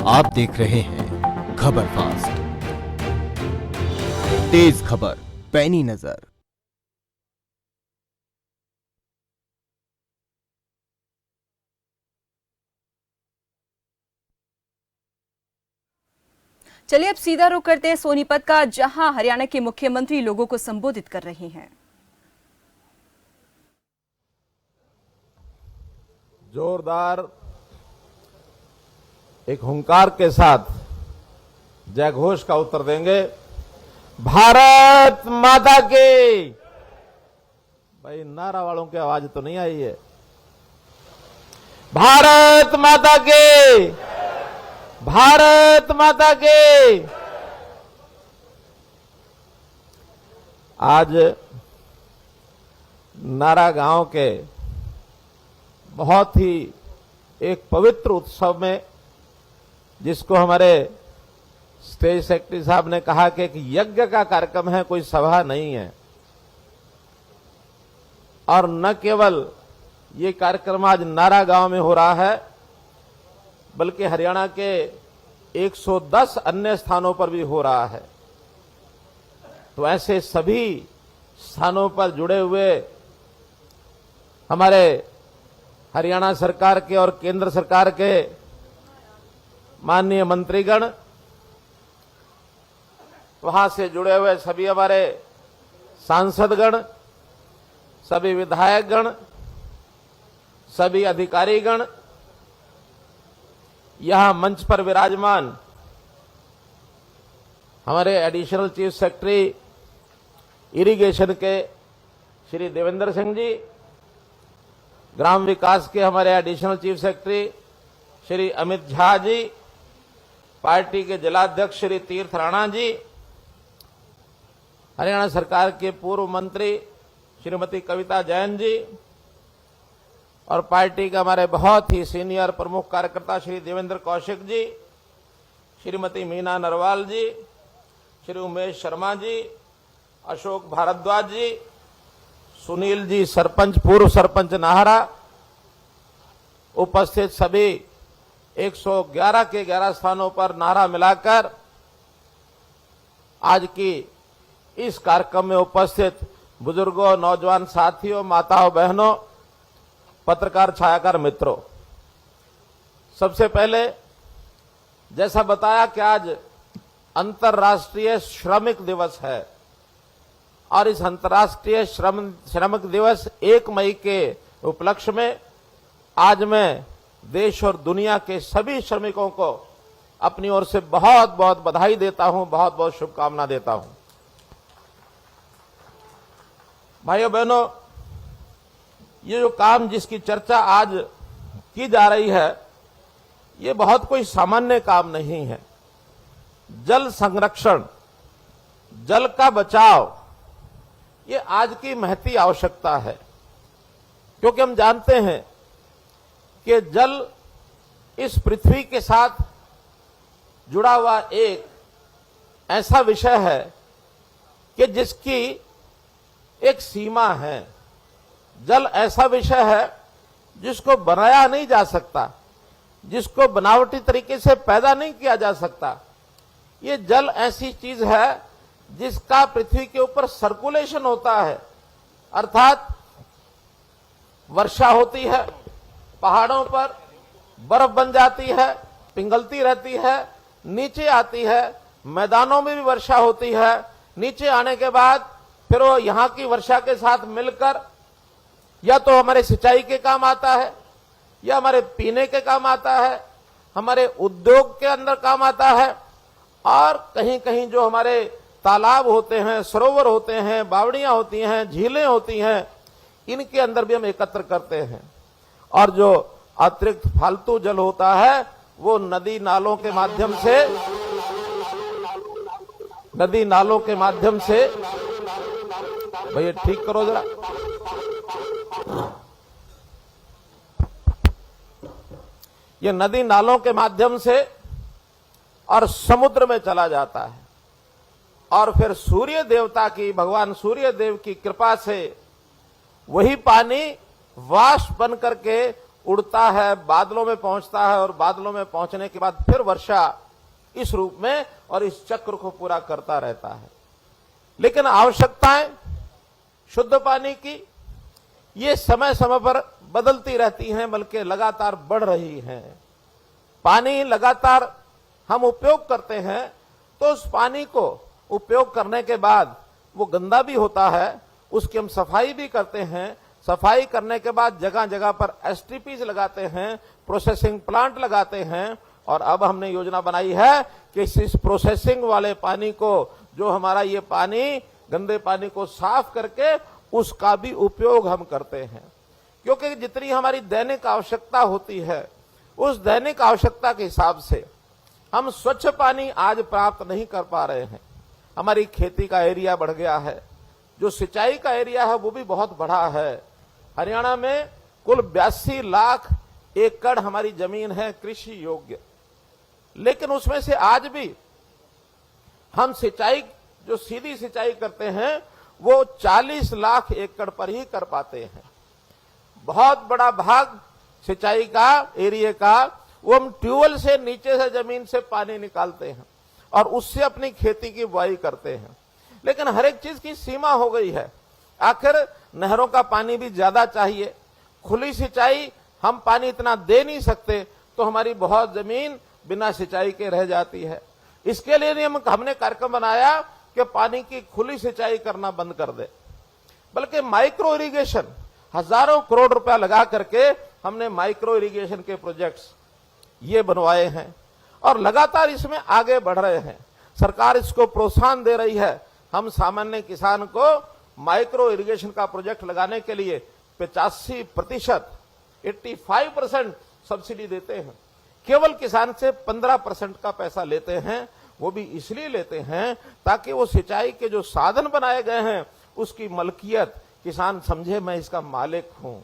आप देख रहे हैं खबर फास्ट, तेज खबर, पैनी नजर। चलिए अब सीधा रुख करते हैं सोनीपत का, जहां हरियाणा के मुख्यमंत्री लोगों को संबोधित कर रहे हैं। जोरदार एक हुंकार के साथ जय घोष का उत्तर देंगे। भारत माता की। भाई नारा वालों की आवाज तो नहीं आई है। भारत माता की, भारत माता की। आज नारा गांव के बहुत ही एक पवित्र उत्सव में, जिसको हमारे स्टेज सेक्रेटरी साहब ने कहा कि एक यज्ञ का कार्यक्रम है, कोई सभा नहीं है। और न केवल ये कार्यक्रम आज नारा गांव में हो रहा है, बल्कि हरियाणा के 110 अन्य स्थानों पर भी हो रहा है। तो ऐसे सभी स्थानों पर जुड़े हुए हमारे हरियाणा सरकार के और केंद्र सरकार के माननीय मंत्रीगण, वहां से जुड़े हुए सभी हमारे सांसदगण, सभी विधायकगण, सभी अधिकारीगण, यहां मंच पर विराजमान हमारे एडिशनल चीफ सेक्रेटरी इरिगेशन के श्री देवेंद्र सिंह जी, ग्राम विकास के हमारे additional chief secretary Shri Amit Jha ji, party के जिलाध्यक्ष श्री तीर्थ राणा जी, हरियाणा सरकार के पूर्व मंत्री श्रीमती कविता जैन जी, और पार्टी के हमारे बहुत ही सीनियर प्रमुख कार्यकर्ता श्री देवेंद्र कौशिक जी, श्रीमती मीना नरवाल जी, श्री उमेश शर्मा जी, अशोक भारद्वाज जी, सुनील जी सरपंच, पूर्व सरपंच नाहरा, उपस्थित सभी 111 के 11 स्थानों पर नारा मिलाकर आज की इस कार्यक्रम में उपस्थित बुजुर्गों, नौजवान साथियों, माताओं, बहनों, पत्रकार, छायाकार मित्रों, सबसे पहले जैसा बताया कि आज अंतर्राष्ट्रीय श्रमिक दिवस है, और इस अंतर्राष्ट्रीय श्रमिक दिवस 1 मई के उपलक्ष्य में आज मैं देश और दुनिया के सभी श्रमिकों को अपनी ओर से बहुत बहुत बधाई देता हूं, बहुत बहुत शुभकामना देता हूं। भाइयों बहनों, ये जो काम जिसकी चर्चा आज की जा रही है, ये बहुत कोई सामान्य काम नहीं है। जल संरक्षण, जल का बचाव, ये आज की महती आवश्यकता है, क्योंकि हम जानते हैं कि जल इस पृथ्वी के साथ जुड़ा हुआ एक ऐसा विषय है कि जिसकी एक सीमा है। जल ऐसा विषय है जिसको बनाया नहीं जा सकता, जिसको बनावटी तरीके से पैदा नहीं किया जा सकता। ये जल ऐसी चीज है जिसका पृथ्वी के ऊपर सर्कुलेशन होता है, अर्थात वर्षा होती है, पहाड़ों पर बर्फ बन जाती है, पिघलती रहती है, नीचे आती है, मैदानों में भी वर्षा होती है, नीचे आने के बाद फिर वो यहां की वर्षा के साथ मिलकर या तो हमारे सिंचाई के काम आता है, या हमारे पीने के काम आता है, हमारे उद्योग के अंदर काम आता है, और कहीं कहीं जो हमारे तालाब होते हैं, सरोवर होते हैं, बावड़ियां होती हैं, झीलें होती हैं, इनके अंदर भी हम एकत्र करते हैं। और जो अतिरिक्त फालतू जल होता है वो नदी नालों के माध्यम से भैया ठीक करो जरा, ये नदी नालों के माध्यम से और समुद्र में चला जाता है, और फिर सूर्य देवता की, भगवान सूर्य देव की कृपा से वही पानी वाष्प बन करके उड़ता है, बादलों में पहुंचता है और बादलों में पहुंचने के बाद फिर वर्षा इस रूप में और इस चक्र को पूरा करता रहता है। लेकिन आवश्यकताएं शुद्ध पानी की ये समय समय पर बदलती रहती हैं, बल्कि लगातार बढ़ रही हैं। पानी लगातार हम उपयोग करते हैं तो उस पानी को उपयोग करने के बाद वो गंदा भी होता है, उसकी हम सफाई भी करते हैं। सफाई करने के बाद जगह जगह पर एसटीपीज लगाते हैं, प्रोसेसिंग प्लांट लगाते हैं। और अब हमने योजना बनाई है कि इस प्रोसेसिंग वाले पानी को, जो हमारा ये पानी गंदे पानी को साफ करके उसका भी उपयोग हम करते हैं। क्योंकि जितनी हमारी दैनिक आवश्यकता होती है उस दैनिक आवश्यकता के हिसाब से हम स्वच्छ पानी आज प्राप्त नहीं कर पा रहे हैं। हमारी खेती का एरिया बढ़ गया है, जो सिंचाई का एरिया है वो भी बहुत बड़ा है। हरियाणा में कुल 82 लाख एकड़ हमारी जमीन है कृषि योग्य, लेकिन उसमें से आज भी हम सिंचाई, जो सीधी सिंचाई करते हैं, वो 40 लाख एकड़ पर ही कर पाते हैं। बहुत बड़ा भाग सिंचाई का एरिया का वो हम ट्यूबवेल से नीचे से जमीन से पानी निकालते हैं और उससे अपनी खेती की बुआई करते हैं। लेकिन हर एक चीज की सीमा हो गई है। आखिर नहरों का पानी भी ज्यादा चाहिए, खुली सिंचाई हम पानी इतना दे नहीं सकते, तो हमारी बहुत जमीन बिना सिंचाई के रह जाती है। इसके लिए हमने कार्यक्रम बनाया कि पानी की खुली सिंचाई करना बंद कर दे, बल्कि माइक्रो इरिगेशन हजारों करोड़ रुपया लगा करके हमने माइक्रो इरिगेशन के प्रोजेक्ट्स ये बनवाए हैं और लगातार इसमें आगे बढ़ रहे हैं। सरकार इसको प्रोत्साहन दे रही है। हम सामान्य किसान को माइक्रो इरिगेशन का प्रोजेक्ट लगाने के लिए 85%, 85% सब्सिडी देते हैं। केवल किसान से 15% का पैसा लेते हैं। वो भी इसलिए लेते हैं ताकि वो सिंचाई के जो साधन बनाए गए हैं उसकी मलकियत किसान समझे, मैं इसका मालिक हूं।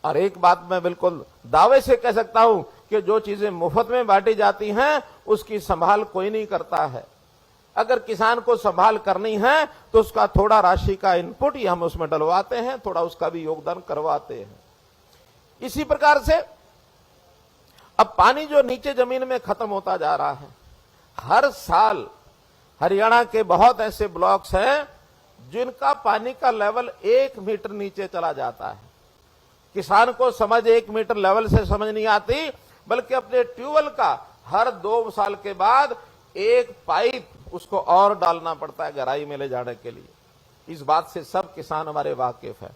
और एक बात मैं बिल्कुल दावे से कह सकता हूं कि जो चीजें मुफ्त में बांटी जाती हैं उसकी संभाल कोई नहीं करता है। अगर किसान को संभाल करनी है तो उसका थोड़ा राशि का इनपुट ही हम उसमें डलवाते हैं, थोड़ा उसका भी योगदान करवाते हैं। इसी प्रकार से अब पानी जो नीचे जमीन में खत्म होता जा रहा है, हर साल हरियाणा के बहुत ऐसे ब्लॉक्स हैं जिनका पानी का लेवल 1 मीटर नीचे चला जाता है। किसान को समझ 1 मीटर लेवल से समझ नहीं आती, बल्कि अपने ट्यूबवेल का हर 2 साल के बाद एक पाइप उसको और डालना पड़ता है गहराई में ले जाने के लिए। इस बात से सब किसान हमारे वाकिफ है।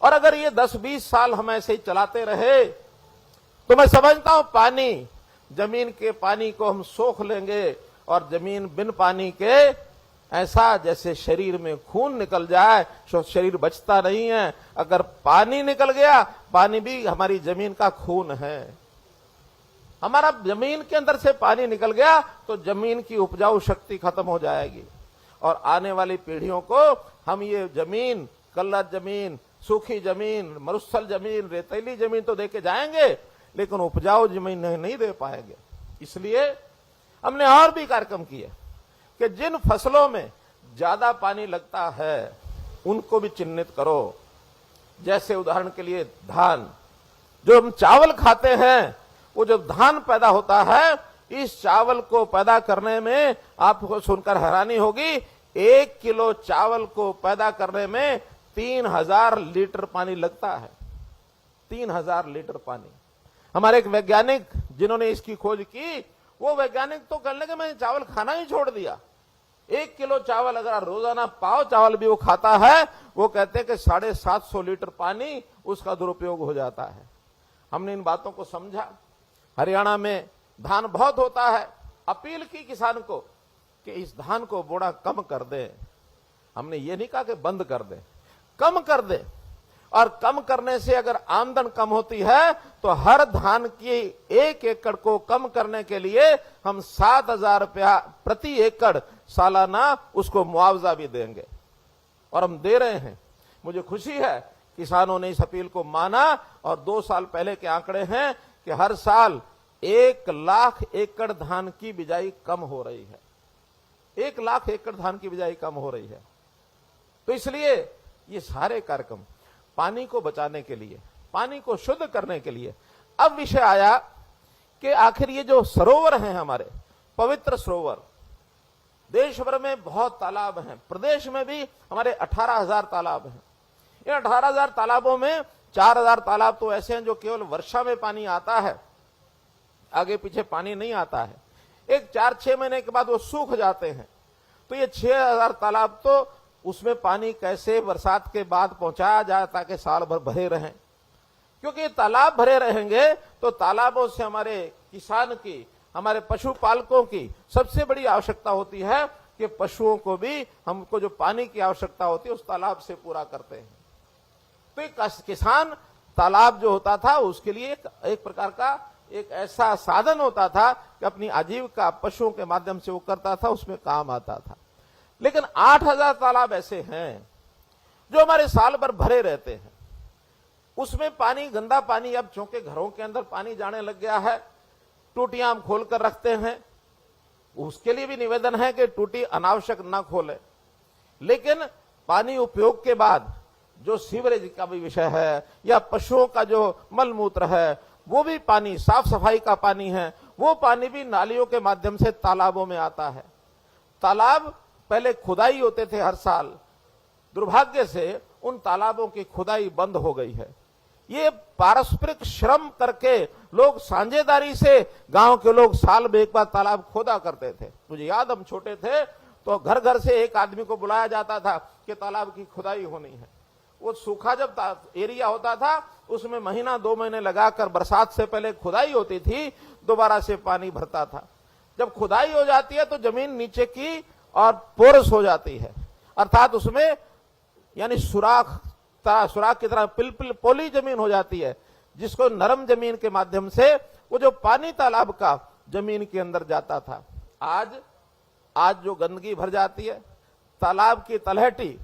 और अगर ये 10-20 साल हम ऐसे ही चलाते रहे तो मैं समझता हूं पानी, जमीन के पानी को हम सोख लेंगे और जमीन बिन पानी के ऐसा जैसे शरीर में खून निकल जाए तो शरीर बचता नहीं है। अगर पानी निकल गया, पानी भी हमारी जमीन का खून है। हमारा जमीन के अंदर से पानी निकल गया तो जमीन की उपजाऊ शक्ति खत्म हो जाएगी और आने वाली पीढ़ियों को हम ये जमीन, कल्लर जमीन, सूखी जमीन, मरुस्थल जमीन, रेतीली जमीन तो देके जाएंगे, लेकिन उपजाऊ जमीन नहीं दे पाएंगे। इसलिए हमने और भी कार्यक्रम किए कि जिन फसलों में ज्यादा पानी लगता है उनको भी चिन्हित करो। जैसे उदाहरण के लिए धान, जो हम चावल खाते हैं, वो जब धान पैदा होता है, इस चावल को पैदा करने में आपको सुनकर हैरानी होगी, 1 किलो चावल को पैदा करने में 3000 लीटर पानी लगता है। 3000 लीटर पानी। हमारे एक वैज्ञानिक जिन्होंने इसकी खोज की, वो वैज्ञानिक तो कहने लगे मैंने चावल खाना ही छोड़ दिया। 1 किलो चावल अगर रोजाना पाव चावल भी वो खाता है, वो कहते हैं कि 750 लीटर पानी उसका दुरुपयोग हो जाता है। हमने इन बातों को समझा। हरियाणा में धान बहुत होता है। अपील की किसान को कि इस धान को बोना कम कर दे। हमने ये नहीं कहा कि बंद कर दे, कम कर दे। और कम करने से अगर आमदन कम होती है तो हर धान की 1 एकड़ को कम करने के लिए हम 7000 रुपया प्रति एकड़ सालाना उसको मुआवजा भी देंगे और हम दे रहे हैं। मुझे खुशी है किसानों ने इस अपील को माना और 2 साल पहले के आंकड़े हैं कि हर साल 1 लाख एकड़ धान की बिजाई कम हो रही है। 1 लाख एकड़ धान की बिजाई कम हो रही है। तो इसलिए ये सारे कार्यक्रम पानी को बचाने के लिए, पानी को शुद्ध करने के लिए। अब विषय आया कि आखिर ये जो सरोवर हैं हमारे पवित्र सरोवर, देश भर में बहुत तालाब हैं, प्रदेश में भी हमारे 18,000 तालाब हैं। इन 18,000 तालाबों में 4,000 तालाब तो ऐसे हैं जो केवल वर्षा में पानी आता है, आगे पीछे पानी नहीं आता है। एक 4-6 महीने के बाद वो सूख जाते हैं। तो ये 6,000 तालाब तो उसमें पानी कैसे बरसात के बाद पहुंचाया जाए ताकि साल भर भरे रहें, क्योंकि तालाब भरे रहेंगे तो तालाबों से हमारे किसान की, हमारे पशुपालकों की सबसे बड़ी आवश्यकता होती है कि पशुओं को भी हमको जो पानी की आवश्यकता होती है उस तालाब से पूरा करते हैं। तो एक किसान तालाब जो होता था उसके लिए एक प्रकार का एक ऐसा साधन होता था कि अपनी आजीविका पशुओं के माध्यम से वो करता था, उसमें काम आता था। लेकिन 8,000 तालाब ऐसे हैं जो हमारे साल भर भरे रहते हैं। उसमें पानी, गंदा पानी, अब चूंकि घरों के अंदर पानी जाने लग गया है, टूटियां हम खोल कर रखते हैं। उसके लिए भी निवेदन है कि टूटी अनावश्यक ना खोले। लेकिन पानी उपयोग के बाद जो सीवरेज का भी विषय है या पशुओं का जो मलमूत्र है, वो भी पानी, साफ सफाई का पानी है, वो पानी भी नालियों के माध्यम से तालाबों में आता है। तालाब पहले खुदाई होते थे हर साल, दुर्भाग्य से उन तालाबों की खुदाई बंद हो गई है। ये पारस्परिक श्रम करके लोग साझेदारी से, गांव के लोग साल में एक बार तालाब खोदा करते थे। मुझे याद, हम छोटे थे तो घर घर से एक आदमी को बुलाया जाता था कि तालाब की खुदाई होनी है। वो सूखा जब एरिया होता था उसमें महीना 2 महीने लगाकर बरसात से पहले खुदाई होती थी, दोबारा से पानी भरता था। जब खुदाई हो जाती है तो जमीन नीचे की और पोरस हो जाती है, अर्थात उसमें यानी सुराख की तरह पिल पोली जमीन हो जाती है, जिसको नरम जमीन के माध्यम से वो जो पानी तालाब का जमीन के अंदर जाता था। आज जो गंदगी भर जाती है, तालाब की तलहटी,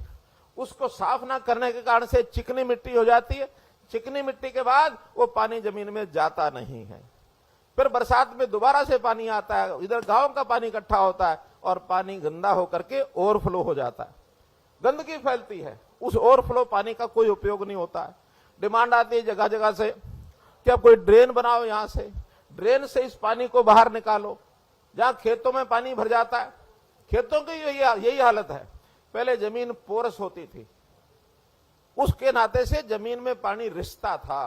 उसको साफ ना करने के कारण से चिकनी मिट्टी हो जाती है। चिकनी मिट्टी के बाद वो पानी जमीन में जाता नहीं है। फिर बरसात में दोबारा से पानी आता है, इधर गांव का पानी इकट्ठा होता है और पानी गंदा होकर के ओवरफ्लो हो जाता है, गंदगी फैलती है। उस ओवरफ्लो पानी का कोई उपयोग नहीं होता है। डिमांड आती है जगह जगह से कि अब कोई ड्रेन बनाओ, यहां से ड्रेन से इस पानी को बाहर निकालो। जहां खेतों में पानी भर जाता है, खेतों की यही हालत है। पहले जमीन पोरस होती थी, उसके नाते से जमीन में पानी रिसता था।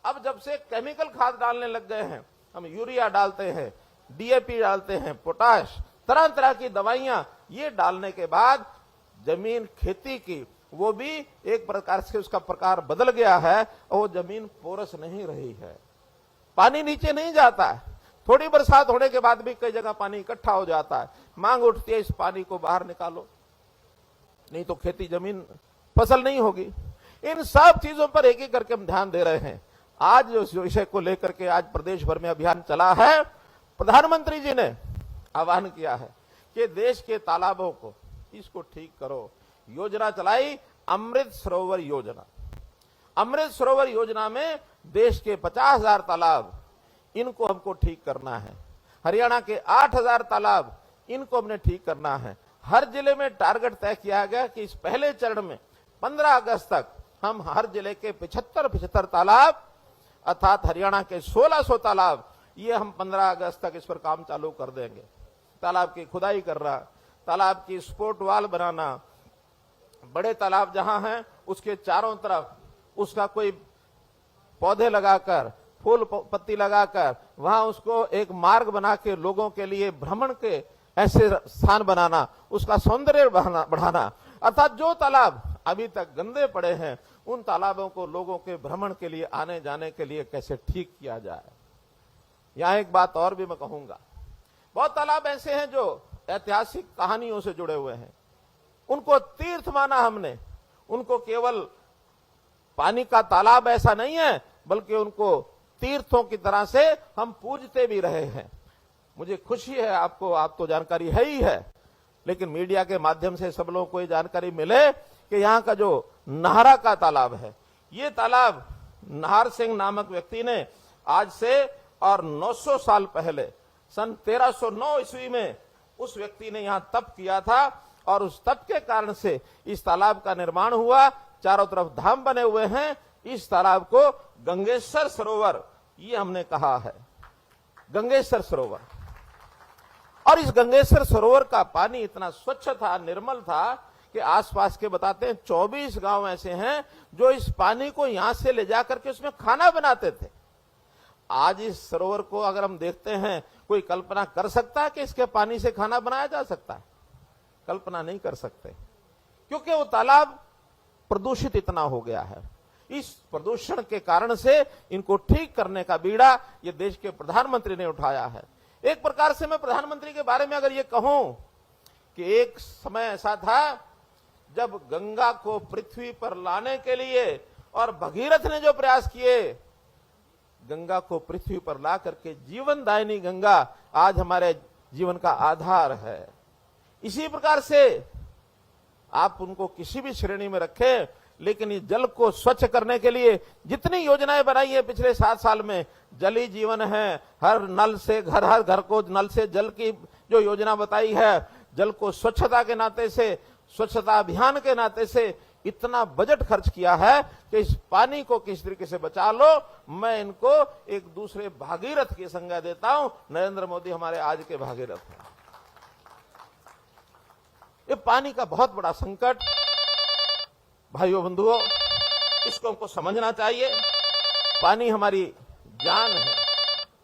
अब जब से केमिकल खाद डालने लग गए हैं, हम यूरिया डालते हैं, डीएपी डालते हैं, पोटाश, तरह तरह की दवाइयां, ये डालने के बाद जमीन खेती की वो भी एक प्रकार से उसका प्रकार बदल गया है और वो जमीन पोरस नहीं रही है, पानी नीचे नहीं जाता है। थोड़ी बरसात होने के बाद भी कई जगह पानी इकट्ठा हो जाता है। मांग उठती है इस पानी को बाहर निकालो, नहीं तो खेती जमीन फसल नहीं होगी। इन सब चीजों पर एक एक करके हम ध्यान दे रहे हैं। आज जो विषय को लेकर के आज प्रदेश भर में अभियान चला है, प्रधानमंत्री जी ने आह्वान किया है कि देश के तालाबों को इसको ठीक करो। योजना चलाई अमृत सरोवर योजना। अमृत सरोवर योजना में देश के 50,000 तालाब, इनको हमको ठीक करना है। हरियाणा के 8,000 तालाब, इनको हमने ठीक करना है। हर जिले में टारगेट तय किया गया कि इस पहले चरण में 15 अगस्त तक हम हर जिले के 75 तालाब, अर्थात हरियाणा के 1600 तालाब, ये हम 15 अगस्त तक इस पर काम चालू कर देंगे। तालाब की खुदाई करना, तालाब की स्पोर्ट वाल बनाना, बड़े तालाब जहां हैं उसके चारों तरफ उसका कोई पौधे लगाकर, फूल पत्ती लगाकर वहां उसको एक मार्ग बना के लोगों के लिए भ्रमण के ऐसे स्थान बनाना, उसका सौंदर्य बढ़ाना। अर्थात जो तालाब अभी तक गंदे पड़े हैं उन तालाबों को लोगों के भ्रमण के लिए, आने जाने के लिए कैसे ठीक किया जाए। यहां एक बात और भी मैं कहूंगा, बहुत तालाब ऐसे हैं जो ऐतिहासिक कहानियों से जुड़े हुए हैं, उनको तीर्थ माना हमने। उनको केवल पानी का तालाब ऐसा नहीं है, बल्कि उनको तीर्थों की तरह से हम पूजते भी रहे हैं। मुझे खुशी है, आप तो जानकारी है ही है, लेकिन मीडिया के माध्यम से सब लोगों को ये जानकारी मिले कि यहाँ का जो नाहरा का तालाब है, ये तालाब नाहर सिंह नामक व्यक्ति ने आज से और 900 साल पहले सन 1309 ईस्वी में उस व्यक्ति ने यहाँ तप किया था और उस तप के कारण से इस तालाब का निर्माण हुआ। चारों तरफ धाम बने हुए हैं, इस तालाब को गंगेश्वर सरोवर ये हमने कहा है, गंगेश्वर सरोवर। और इस गंगेश्वर सरोवर का पानी इतना स्वच्छ था, निर्मल था कि आसपास के बताते हैं 24 गांव ऐसे हैं जो इस पानी को यहां से ले जाकर के उसमें खाना बनाते थे। आज इस सरोवर को अगर हम देखते हैं, कोई कल्पना कर सकता है कि इसके पानी से खाना बनाया जा सकता है? कल्पना नहीं कर सकते, क्योंकि वो तालाब प्रदूषित इतना हो गया है। इस प्रदूषण के कारण से इनको ठीक करने का बीड़ा ये देश के प्रधानमंत्री ने उठाया है। एक प्रकार से मैं प्रधानमंत्री के बारे में अगर ये कहूं कि एक समय ऐसा था जब गंगा को पृथ्वी पर लाने के लिए और भगीरथ ने जो प्रयास किए, गंगा को पृथ्वी पर ला करके जीवनदायिनी गंगा आज हमारे जीवन का आधार है। इसी प्रकार से आप उनको किसी भी श्रेणी में रखें, लेकिन इस जल को स्वच्छ करने के लिए जितनी योजनाएं बनाई है पिछले 7 साल में, जल ही जीवन है, हर नल से घर, हर घर को नल से जल की जो योजना बताई है, जल को स्वच्छता के नाते से, स्वच्छता अभियान के नाते से इतना बजट खर्च किया है कि इस पानी को किस तरीके से बचा लो। मैं इनको एक दूसरे भागीरथ की संज्ञा देता हूं। नरेंद्र मोदी हमारे आज के भागीरथ हैं। ये पानी का बहुत बड़ा संकट, भाइयों बंधुओं, इसको हमको समझना चाहिए। पानी हमारी जान है,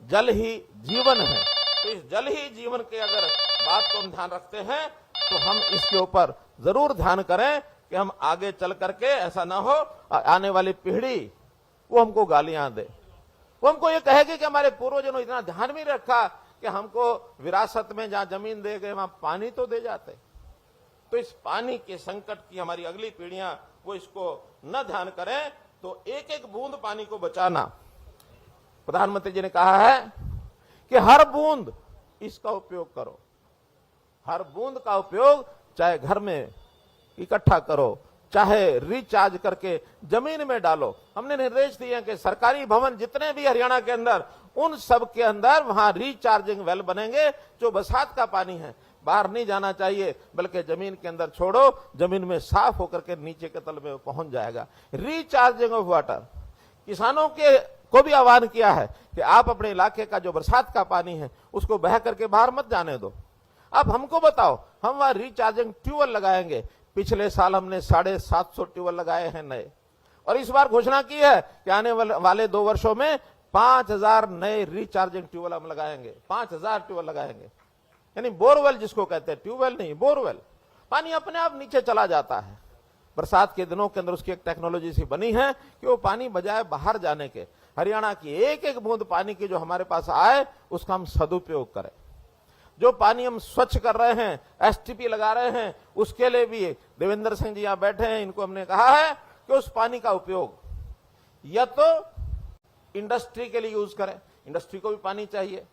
जल ही जीवन है। तो इस जल ही जीवन के अगर बात को हम ध्यान रखते हैं तो हम इसके ऊपर जरूर ध्यान करें कि हम आगे चल करके ऐसा ना हो आने वाली पीढ़ी वो हमको गालियां दे, वो हमको ये कहेगी कि हमारे पूर्वजों ने इतना ध्यान नहीं रखा कि हमको विरासत में जहां जमीन दे गए वहां पानी तो दे जाते। तो इस पानी के संकट की हमारी अगली पीढ़ियां वो इसको न ध्यान करें, तो एक एक बूंद पानी को बचाना। प्रधानमंत्री जी ने कहा है कि हर बूंद इसका उपयोग करो, हर बूंद का उपयोग चाहे घर में इकट्ठा करो, चाहे रिचार्ज करके जमीन में डालो। हमने निर्देश दिए हैं कि सरकारी भवन जितने भी हरियाणा के अंदर, उन सब के अंदर वहां रिचार्जिंग वेल बनेंगे। जो बरसात का पानी है बाहर नहीं जाना चाहिए, बल्कि जमीन के अंदर छोड़ो, जमीन में साफ होकर के नीचे के तल में पहुंच जाएगा। Recharging of water. किसानों के को भी आह्वान किया है कि आप अपने इलाके का जो बरसात का पानी है उसको बह करके बाहर मत जाने दो। अब हमको बताओ, हम वहां रिचार्जिंग ट्यूबवेल लगाएंगे। पिछले साल हमने 750 ट्यूबवेल लगाए हैं नए, और इस बार घोषणा की है कि आने वाले 2 वर्षों में 5000 नए रिचार्जिंग ट्यूबवेल हम लगाएंगे। 5000 ट्यूबवेल लगाएंगे, यानी बोरवेल जिसको कहते हैं, ट्यूबवेल नहीं, बोरवेल। पानी अपने आप नीचे चला जाता है। बरसात के दिनों के अंदर उसकी एक टेक्नोलॉजी सी बनी है कि वो पानी बजाय बाहर जाने के, हरियाणा की एक एक बूंद पानी की जो हमारे पास आए उसका हम सदुपयोग करें। जो पानी हम स्वच्छ कर रहे हैं, एसटीपी लगा रहे हैं, उसके लिए भी देवेंद्र सिंह जी यहां बैठे हैं, इनको हमने कहा है कि उस पानी का उपयोग या तो इंडस्ट्री के लिए यूज करें, इंडस्ट्री को भी पानी चाहिए,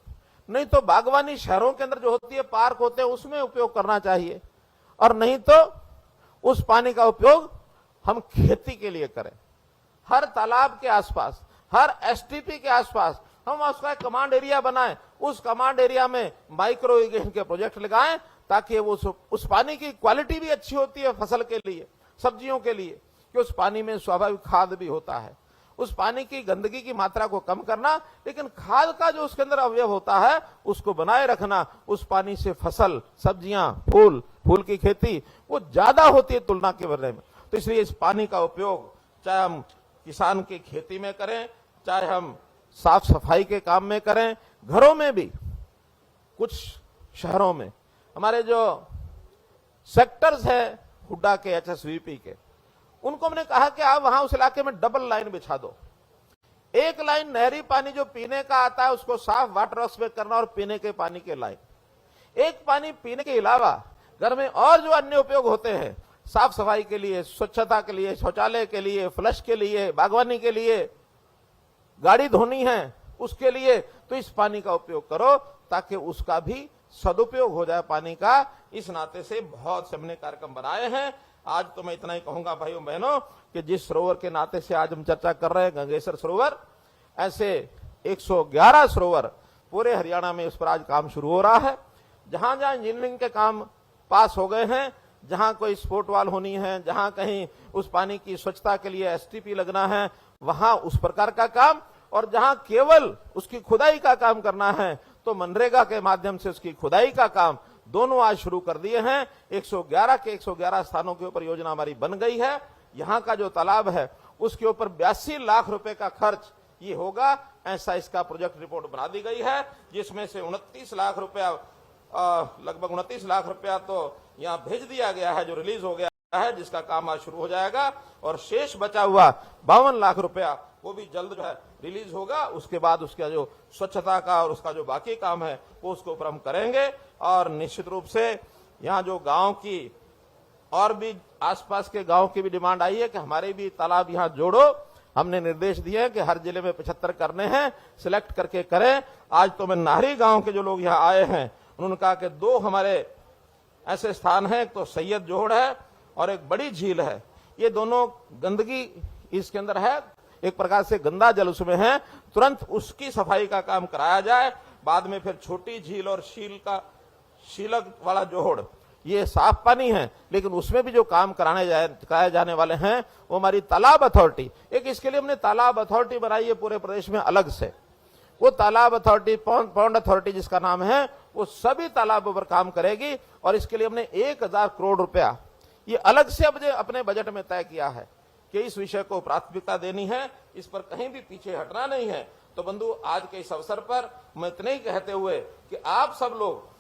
नहीं तो बागवानी शहरों के अंदर जो होती है, पार्क होते हैं, उसमें उपयोग करना चाहिए, और नहीं तो उस पानी का उपयोग हम खेती के लिए करें। हर तालाब के आसपास, हर एसटीपी के आसपास हम उसका एक कमांड एरिया बनाएं, उस कमांड एरिया में माइक्रो इरिगेशन के प्रोजेक्ट लगाएं, ताकि वो उस पानी की क्वालिटी भी अच्छी होती है फसल के लिए, सब्जियों के लिए, कि उस पानी में स्वाभाविक खाद भी होता है। उस पानी की गंदगी की मात्रा को कम करना, लेकिन खाद का जो उसके अंदर अवयव होता है उसको बनाए रखना। उस पानी से फसल, सब्जियां, फूल की खेती वो ज्यादा होती है तुलना के बारे में। तो इसलिए इस पानी का उपयोग चाहे हम किसान की खेती में करें, चाहे हम साफ सफाई के काम में करें, घरों में भी। कुछ शहरों में हमारे जो सेक्टर्स है हुड्डा के, एचएसवीपी के, उनको हमने कहा कि आप वहां उस इलाके में डबल लाइन बिछा दो। एक लाइन नहरी पानी जो पीने का आता है उसको साफ वाटर वर्क्स में करना, और पीने के पानी के लाइन। एक पानी पीने के अलावा घर में और जो अन्य उपयोग होते हैं, साफ सफाई के लिए, स्वच्छता के लिए, शौचालय के लिए, फ्लश के लिए, बागवानी के लिए, गाड़ी धोनी है उसके लिए, तो इस पानी का उपयोग करो ताकि उसका भी सदुपयोग हो जाए पानी का। इस नाते से बहुत से हमने कार्यक्रम बनाए हैं। आज तो मैं इतना ही कहूंगा भाइयों बहनों कि जिस सरोवर के नाते से आज हम चर्चा कर रहे हैं, गंगेश्वर सरोवर, ऐसे 111 सरोवर पूरे हरियाणा में उस पर आज काम शुरू हो रहा है। जहां जहां इंजीनियरिंग के काम पास हो गए हैं, जहां कोई स्पोर्ट वाल होनी है, जहां कहीं उस पानी की स्वच्छता के लिए एसटीपी लगना है, वहां उस प्रकार का काम, और जहां केवल उसकी खुदाई का काम करना है तो मनरेगा के माध्यम से उसकी खुदाई का काम दोनों आज शुरू कर दिए हैं। 111 के 111 स्थानों के ऊपर योजना हमारी बन गई है। यहां का जो तालाब है उसके ऊपर 82 लाख रुपए का खर्च ये होगा, ऐसा इसका प्रोजेक्ट रिपोर्ट बना दी गई है, जिसमें से 29 लाख रुपया लगभग 29 लाख रुपया तो यहां भेज दिया गया है, जो रिलीज हो गया है, जिसका काम आज शुरू हो जाएगा, और शेष बचा हुआ 52 लाख रुपया वो भी जल्द जो है रिलीज होगा। उसके बाद उसका जो स्वच्छता का और उसका जो बाकी काम है वो उसके ऊपर हम करेंगे। और निश्चित रूप से यहाँ जो गांव की और भी आसपास के गांव की भी डिमांड आई है कि हमारे भी तालाब यहाँ जोड़ो। हमने निर्देश दिए हैं कि हर जिले में 75 करने हैं, सिलेक्ट करके करें। आज तो मैं नाहरी गांव के जो लोग यहाँ आए हैं उन्होंने कहा कि 2 हमारे ऐसे स्थान हैं, एक तो सैयद जोहड़ है और एक बड़ी झील है। ये दोनों गंदगी इसके अंदर है, एक प्रकार से गंदा जल उसमें है, तुरंत उसकी सफाई का काम कराया जाए। बाद में फिर छोटी झील और शीलक वाला जोहड़, ये साफ पानी है, लेकिन उसमें भी जो काम कराए जाने वाले हैं वो हमारी तालाब अथॉरिटी, एक इसके लिए हमने तालाब अथॉरिटी बनाई है पूरे प्रदेश में अलग से। वो तालाब अथॉरिटी, पौंड अथॉरिटी जिसका नाम है, वो सभी तालाबों पर काम करेगी। और इसके लिए हमने 1000 करोड़ रुपया ये अलग से अपने बजट में तय किया है कि इस विषय को प्राथमिकता देनी है, इस पर कहीं भी पीछे हटना नहीं है। तो बंधु, आज के इस अवसर पर मैं इतने ही कहते हुए कि आप सब लोग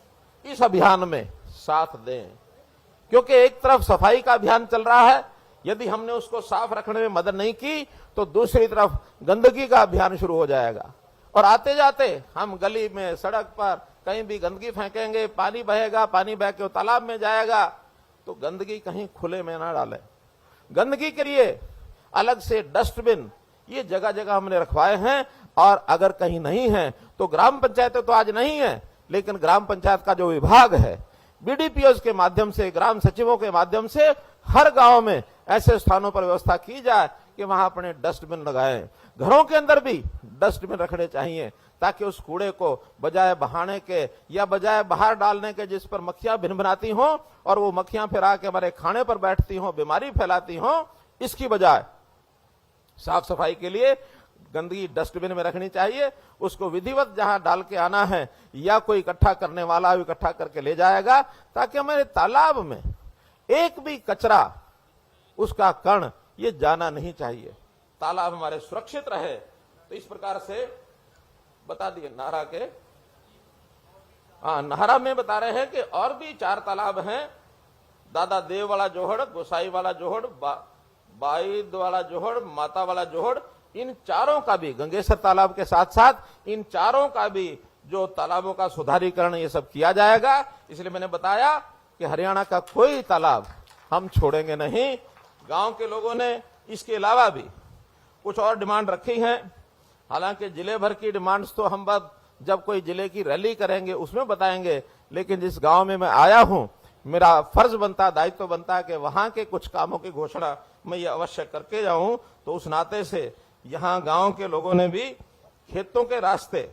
इस अभियान में साथ दें, क्योंकि एक तरफ सफाई का अभियान चल रहा है, यदि हमने उसको साफ रखने में मदद नहीं की तो दूसरी तरफ गंदगी का अभियान शुरू हो जाएगा। और आते जाते हम गली में, सड़क पर कहीं भी गंदगी फेंकेंगे, पानी बहेगा, पानी बह के तालाब में जाएगा, तो गंदगी कहीं खुले में ना डालें। गंदगी के लिए अलग से डस्टबिन ये जगह जगह हमने रखवाए हैं, और अगर कहीं नहीं है तो ग्राम पंचायतें तो आज नहीं है, लेकिन ग्राम पंचायत का जो विभाग है, बीडीपीओ के माध्यम से, ग्राम सचिवों के माध्यम से हर गांव में ऐसे स्थानों पर व्यवस्था की जाए कि वहां अपने डस्टबिन लगाएं। घरों के अंदर भी डस्टबिन रखने चाहिए, ताकि उस कूड़े को बजाय बहाने के या बजाय बाहर डालने के, जिस पर मक्खियां भिनभिनाती हों और वो मक्खियां फिर आके हमारे खाने पर बैठती हों, बीमारी फैलाती हों, इसकी बजाय साफ सफाई के लिए गंदगी डस्टबिन में रखनी चाहिए। उसको विधिवत जहां डाल के आना है या कोई इकट्ठा करने वाला इकट्ठा करके ले जाएगा, ताकि हमारे तालाब में एक भी कचरा, उसका कण ये जाना नहीं चाहिए, तालाब हमारे सुरक्षित रहे। तो इस प्रकार से बता दिए नाहरा के, नाहरा में बता रहे हैं कि और भी 4 तालाब हैं, दादा देव वाला जोहड़, गोसाई वाला जोहड़, बाईद वाला जोहड़, माता वाला जोहड़, इन चारों का भी, गंगेसर तालाब के साथ साथ इन चारों का भी जो तालाबों का सुधारीकरण ये सब किया जाएगा। इसलिए मैंने बताया कि हरियाणा का कोई तालाब हम छोड़ेंगे नहीं। गांव के लोगों ने इसके अलावा भी कुछ और डिमांड रखी है, हालांकि जिले भर की डिमांड्स तो हम जब कोई जिले की रैली करेंगे उसमें बताएंगे, लेकिन जिस गांव में मैं आया हूं, मेरा फर्ज बनता, दायित्व बनता है कि वहां के कुछ कामों की घोषणा मैं ये अवश्य करके जाऊं। तो उस नाते से यहां गांव के लोगों ने भी खेतों के रास्ते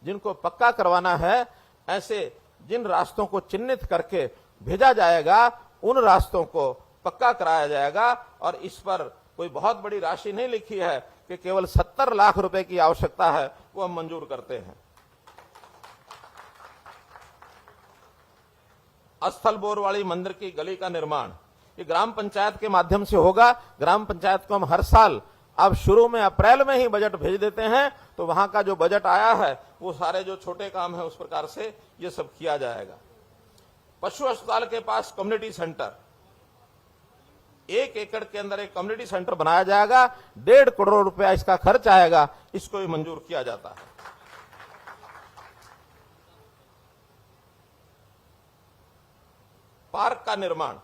जिनको पक्का करवाना है, ऐसे जिन रास्तों को चिन्हित करके भेजा जाएगा, उन रास्तों को पक्का कराया जाएगा। और इस पर कोई बहुत बड़ी राशि नहीं लिखी है कि केवल 70 लाख रुपए की आवश्यकता है, वो हम मंजूर करते हैं। स्थल बोरवाली मंदिर की गली का निर्माण ये ग्राम पंचायत के माध्यम से होगा। ग्राम पंचायत को हम हर साल, अब शुरू में अप्रैल में ही बजट भेज देते हैं, तो वहां का जो बजट आया है वो सारे जो छोटे काम है उस प्रकार से ये सब किया जाएगा। पशु अस्पताल के पास कम्युनिटी सेंटर, 1 एकड़ के अंदर एक कम्युनिटी सेंटर बनाया जाएगा, 1.5 करोड़ रुपया इसका खर्च आएगा, इसको भी मंजूर किया जाता है। पार्क का निर्माण,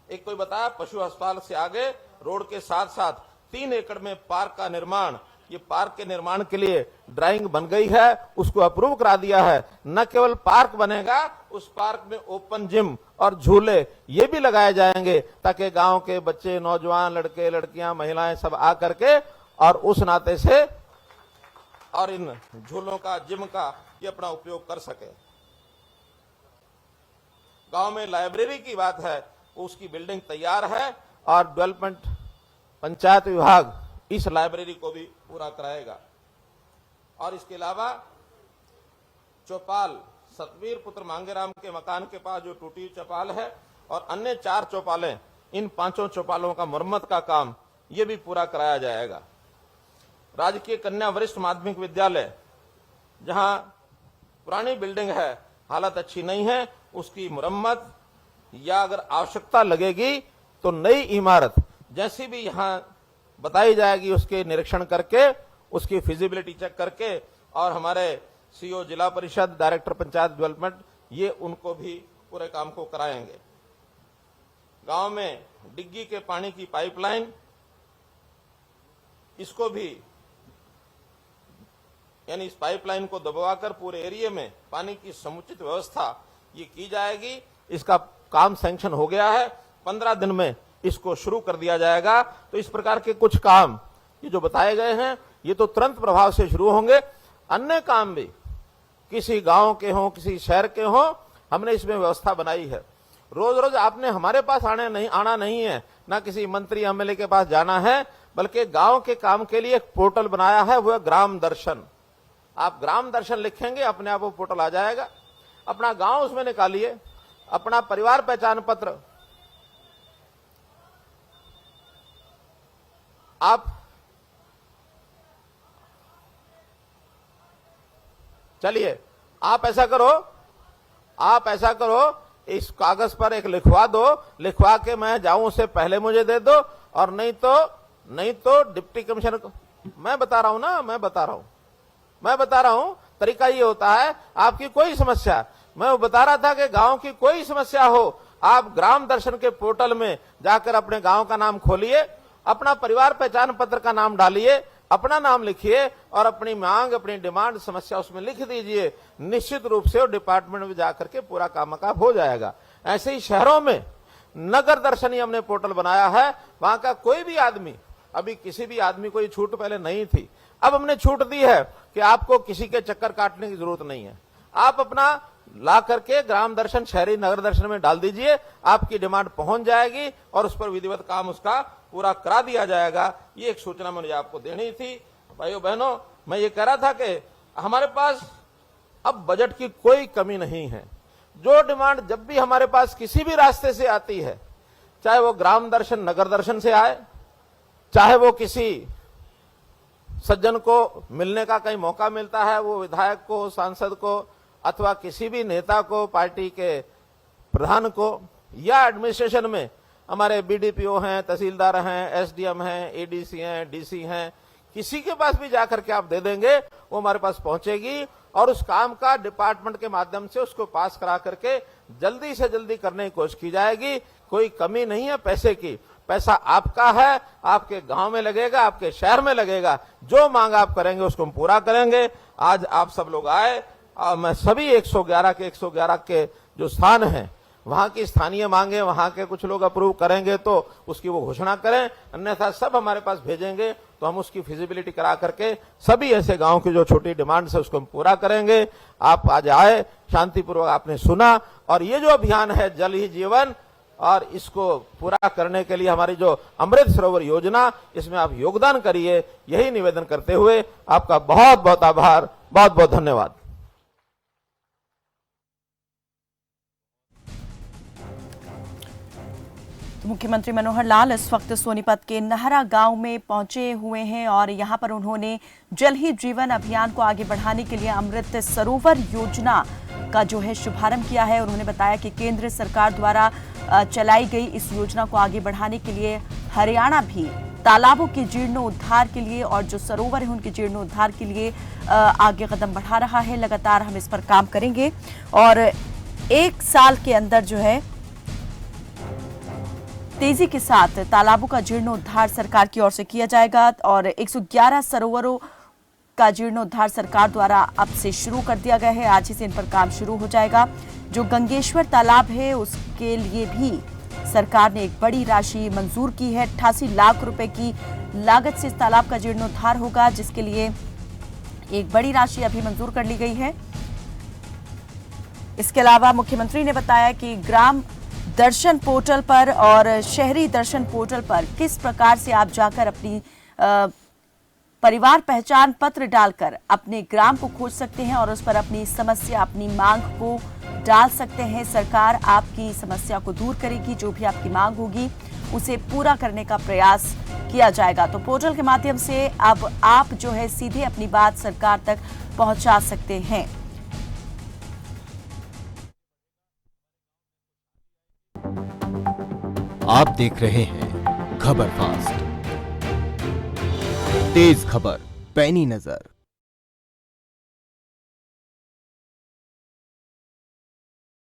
एक कोई बताया पशु अस्पताल से आगे रोड के साथ साथ 3 एकड़ में पार्क का निर्माण, ये पार्क के निर्माण के लिए ड्राइंग बन गई है, उसको अप्रूव करा दिया है। न केवल पार्क बनेगा, उस पार्क में ओपन जिम और झूले ये भी लगाए जाएंगे, ताकि गांव के बच्चे, नौजवान, लड़के लड़कियां, महिलाएं सब आ करके और उस नाते से और इन झूलों का, जिम का ये अपना उपयोग कर सके। गांव में लाइब्रेरी की बात है, उसकी बिल्डिंग तैयार है और डेवलपमेंट पंचायत विभाग इस लाइब्रेरी को भी पूरा कराएगा। और इसके अलावा चौपाल सतवीर पुत्र मांगेराम के मकान के पास जो टूटी चौपाल है और अन्य 4 चौपालें, इन 5 चौपालों का मरम्मत का काम ये भी पूरा कराया जाएगा। राजकीय कन्या वरिष्ठ माध्यमिक विद्यालय, जहां पुरानी बिल्डिंग है, हालत अच्छी नहीं है, उसकी मुरम्मत या अगर आवश्यकता लगेगी तो नई इमारत जैसी भी यहां बताई जाएगी उसके निरीक्षण करके, उसकी फिजिबिलिटी चेक करके, और हमारे सीओ जिला परिषद, डायरेक्टर पंचायत डेवलपमेंट, ये उनको भी पूरे काम को कराएंगे। गांव में डिग्गी के पानी की पाइपलाइन, इसको भी यानी इस पाइपलाइन को दबवाकर पूरे एरिया में पानी की समुचित व्यवस्था ये की जाएगी। इसका काम सैंक्शन हो गया है, 15 दिन में इसको शुरू कर दिया जाएगा। तो इस प्रकार के कुछ काम ये जो बताए गए हैं ये तो तुरंत प्रभाव से शुरू होंगे। अन्य काम भी किसी गांव के हों, किसी शहर के हों, हमने इसमें व्यवस्था बनाई है। रोज रोज आपने हमारे पास आना नहीं है, ना किसी मंत्री एमएलए के पास जाना है, बल्कि गांव के काम के लिए एक पोर्टल बनाया है, वो है ग्राम दर्शन। आप ग्राम दर्शन लिखेंगे, अपने आप वो पोर्टल आ जाएगा। अपना गांव उसमें निकालिए, अपना परिवार पहचान पत्र आप चलिए, आप ऐसा करो, इस कागज पर एक लिखवा दो, लिखवा के मैं जाऊं उससे पहले मुझे दे दो, और नहीं तो डिप्टी कमिश्नर को मैं बता रहा हूं तरीका ये होता है। आपकी कोई समस्या, मैं वो बता रहा था कि गांव की कोई समस्या हो, आप ग्राम दर्शन के पोर्टल में जाकर अपने गांव का नाम खोलिए, अपना परिवार पहचान पत्र का नाम डालिए, अपना नाम लिखिए और अपनी मांग, अपनी डिमांड, समस्या उसमें लिख दीजिए। निश्चित रूप से वो डिपार्टमेंट में जाकर के पूरा कामकाज हो जाएगा। ऐसे ही शहरों में नगर दर्शन ही हमने पोर्टल बनाया है। वहां का कोई भी आदमी, अभी किसी भी आदमी को ये छूट पहले नहीं थी, अब हमने छूट दी है कि आपको किसी के चक्कर काटने की जरूरत नहीं है। आप अपना ला करके ग्राम दर्शन, शहरी नगर दर्शन में डाल दीजिए, आपकी डिमांड पहुंच जाएगी और उस पर विधिवत काम उसका पूरा करा दिया जाएगा। ये एक सूचना मुझे आपको देनी थी। भाइयों बहनों, मैं ये कह रहा था कि हमारे पास अब बजट की कोई कमी नहीं है। जो डिमांड जब भी हमारे पास किसी भी रास्ते से आती है, चाहे वो ग्राम दर्शन, नगर दर्शन से आए, चाहे वो किसी सज्जन को मिलने का कहीं मौका मिलता है, वो विधायक को, सांसद को, अथवा किसी भी नेता को, पार्टी के प्रधान को, या एडमिनिस्ट्रेशन में हमारे बीडीपीओ हैं, तहसीलदार हैं, एसडीएम हैं, एडीसी हैं, डीसी हैं, किसी के पास भी जाकर के आप दे देंगे, वो हमारे पास पहुंचेगी और उस काम का डिपार्टमेंट के माध्यम से उसको पास करा करके जल्दी से जल्दी करने की कोशिश की जाएगी। कोई कमी नहीं है पैसे की। पैसा आपका है, आपके गांव में लगेगा, आपके शहर में लगेगा। जो मांग आप करेंगे उसको हम पूरा करेंगे। आज आप सब लोग आए और मैं सभी 111 के जो स्थान हैं, वहां की स्थानीय मांगे, वहां के कुछ लोग अप्रूव करेंगे तो उसकी वो घोषणा करें, अन्यथा सब हमारे पास भेजेंगे तो हम उसकी फिजिबिलिटी करा करके सभी ऐसे गांव की जो छोटी डिमांड्स है उसको हम पूरा करेंगे। आप आज आए, शांतिपूर्वक आपने सुना, और ये जो अभियान है जल ही जीवन, और इसको पूरा करने के लिए हमारी जो अमृत सरोवर योजना, इसमें आप योगदान करिए, यही निवेदन करते हुए आपका बहुत बहुत आभार, बहुत बहुत धन्यवाद। मुख्यमंत्री मनोहर लाल इस वक्त सोनीपत के नहरा गांव में पहुंचे हुए हैं और यहां पर उन्होंने जल ही जीवन अभियान को आगे बढ़ाने के लिए अमृत सरोवर योजना का जो है शुभारंभ किया है। उन्होंने बताया कि केंद्र सरकार द्वारा चलाई गई इस योजना को आगे बढ़ाने के लिए हरियाणा भी तालाबों के जीर्णोद्धार के लिए और जो सरोवर है उनके जीर्णोद्धार के लिए आगे कदम बढ़ा रहा है। लगातार हम इस पर काम करेंगे और 1 साल के अंदर जो है तेजी के साथ तालाबों का जीर्णोद्धार सरकार की ओर से किया जाएगा और 111 सरोवरों का जीर्णोद्धार सरकार द्वारा अब से शुरू कर दिया गया है। आज ही से इन पर काम शुरू हो जाएगा। जो गंगेश्वर तालाब है उसके लिए भी सरकार ने एक बड़ी राशि मंजूर की है। 88 लाख रुपए की लागत से इस तालाब का जीर्णोद्धार होगा, जिसके लिए एक बड़ी राशि अभी मंजूर कर ली गई है। इसके अलावा मुख्यमंत्री ने बताया कि ग्राम दर्शन पोर्टल पर और शहरी दर्शन पोर्टल पर किस प्रकार से आप जाकर अपनी परिवार पहचान पत्र डालकर अपने ग्राम को खोज सकते हैं और उस पर अपनी समस्या, अपनी मांग को डाल सकते हैं। सरकार आपकी समस्या को दूर करेगी, जो भी आपकी मांग होगी उसे पूरा करने का प्रयास किया जाएगा। तो पोर्टल के माध्यम से अब आप जो है सीधे अपनी बात सरकार तक पहुंचा सकते हैं। आप देख रहे हैं खबर फास्ट, तेज खबर पैनी नजर।